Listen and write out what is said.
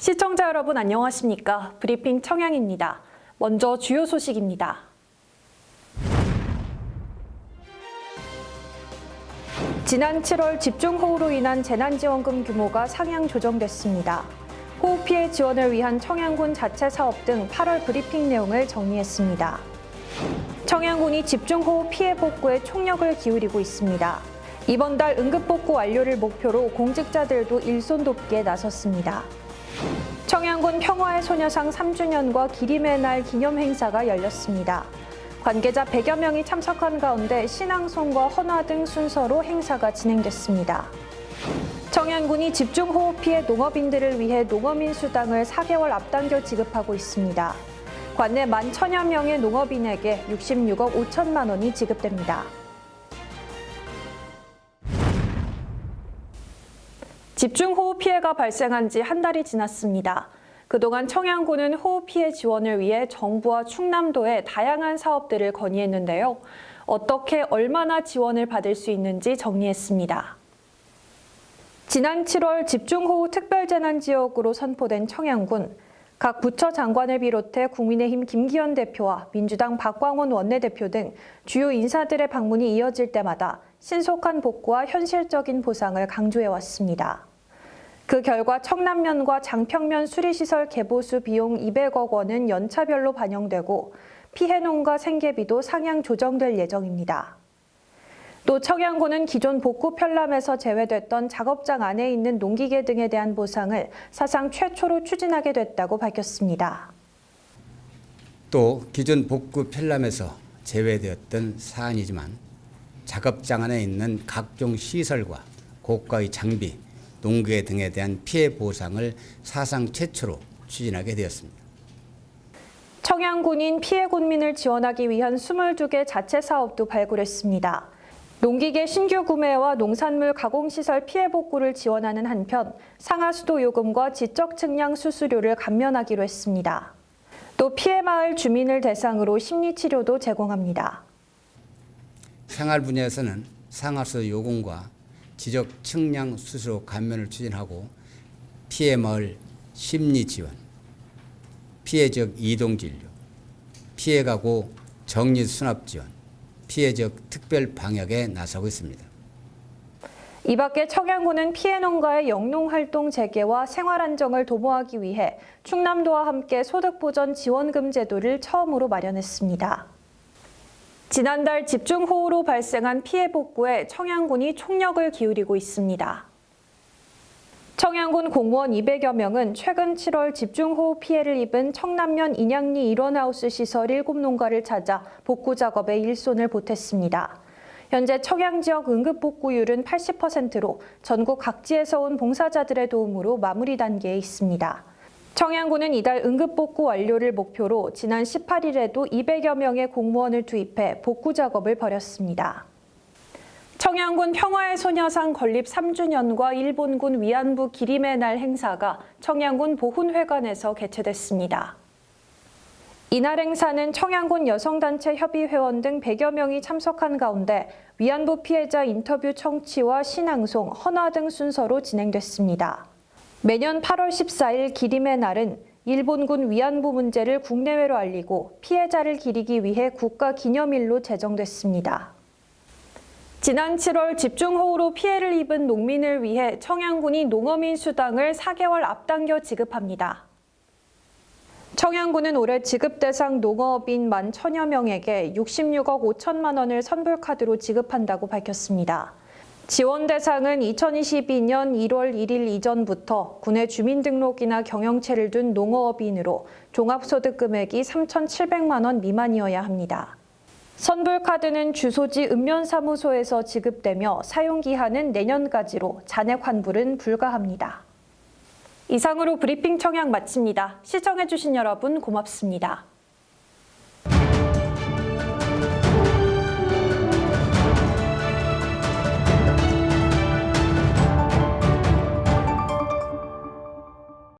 시청자 여러분 안녕하십니까? 브리핑 청양입니다. 먼저 주요 소식입니다. 지난 7월 집중호우로 인한 재난지원금 규모가 상향 조정됐습니다. 호우 피해 지원을 위한 청양군 자체 사업 등 8월 브리핑 내용을 정리했습니다. 청양군이 집중호우 피해 복구에 총력을 기울이고 있습니다. 이번 달 응급복구 완료를 목표로 공직자들도 일손 돕기에 나섰습니다. 청양군 평화의 소녀상 3주년과 기림의 날 기념 행사가 열렸습니다. 관계자 100여 명이 참석한 가운데 신앙송과 헌화 등 순서로 행사가 진행됐습니다. 청양군이 집중호우 피해 농업인들을 위해 농어민 수당을 4개월 앞당겨 지급하고 있습니다. 관내 11,000여 명의 농업인에게 66억 5천만 원이 지급됩니다. 집중호우 피해가 발생한 지 한 달이 지났습니다. 그동안 청양군은 호우 피해 지원을 위해 정부와 충남도에 다양한 사업들을 건의했는데요. 어떻게 얼마나 지원을 받을 수 있는지 정리했습니다. 지난 7월 집중호우 특별재난지역으로 선포된 청양군, 각 부처 장관을 비롯해 국민의힘 김기현 대표와 민주당 박광원 원내대표 등 주요 인사들의 방문이 이어질 때마다 신속한 복구와 현실적인 보상을 강조해왔습니다. 그 결과 청남면과 장평면 수리시설 개보수 비용 200억 원은 연차별로 반영되고 피해 농가 생계비도 상향 조정될 예정입니다. 또 청양군은 기존 복구 편람에서 제외됐던 작업장 안에 있는 농기계 등에 대한 보상을 사상 최초로 추진하게 됐다고 밝혔습니다. 또 기존 복구 편람에서 제외되었던 사안이지만 작업장 안에 있는 각종 시설과 고가의 장비, 농기계 등에 대한 피해 보상을 사상 최초로 추진하게 되었습니다. 청양군인 피해 군민을 지원하기 위한 22개 자체 사업도 발굴했습니다. 농기계 신규 구매와 농산물 가공시설 피해 복구를 지원하는 한편 상하수도 요금과 지적 측량 수수료를 감면하기로 했습니다. 또 피해 마을 주민을 대상으로 심리치료도 제공합니다. 생활 분야에서는 상하수도 요금과 지적 측량 수수료 감면을 추진하고 피해 마을 심리 지원, 피해 지역 이동 진료, 피해 가구 정리 수납 지원, 피해 지역 특별 방역에 나서고 있습니다. 이 밖에 청양군은 피해 농가의 영농활동 재개와 생활 안정을 도모하기 위해 충남도와 함께 소득보전 지원금 제도를 처음으로 마련했습니다. 지난달 집중호우로 발생한 피해 복구에 청양군이 총력을 기울이고 있습니다. 청양군 공무원 200여 명은 최근 7월 집중호우 피해를 입은 청남면 인양리 일원하우스 시설 7농가를 찾아 복구 작업에 일손을 보탰습니다. 현재 청양 지역 응급복구율은 80%로 전국 각지에서 온 봉사자들의 도움으로 마무리 단계에 있습니다. 청양군은 이달 응급복구 완료를 목표로 지난 18일에도 200여 명의 공무원을 투입해 복구 작업을 벌였습니다. 청양군 평화의 소녀상 건립 3주년과 일본군 위안부 기림의 날 행사가 청양군 보훈회관에서 개최됐습니다. 이날 행사는 청양군 여성단체 협의회원 등 100여 명이 참석한 가운데 위안부 피해자 인터뷰 청취와 신앙송, 헌화 등 순서로 진행됐습니다. 매년 8월 14일 기림의 날은 일본군 위안부 문제를 국내외로 알리고 피해자를 기리기 위해 국가기념일로 제정됐습니다. 지난 7월 집중호우로 피해를 입은 농민을 위해 청양군이 농어민 수당을 4개월 앞당겨 지급합니다. 청양군은 올해 지급 대상 농어민 11,000여 명에게 66억 5천만 원을 선불카드로 지급한다고 밝혔습니다. 지원 대상은 2022년 1월 1일 이전부터 군의 주민등록이나 경영체를 둔 농어업인으로 종합소득 금액이 3,700만 원 미만이어야 합니다. 선불카드는 주소지 읍면사무소에서 지급되며 사용기한은 내년까지로 잔액 환불은 불가합니다. 이상으로 브리핑 청양 마칩니다. 시청해주신 여러분 고맙습니다.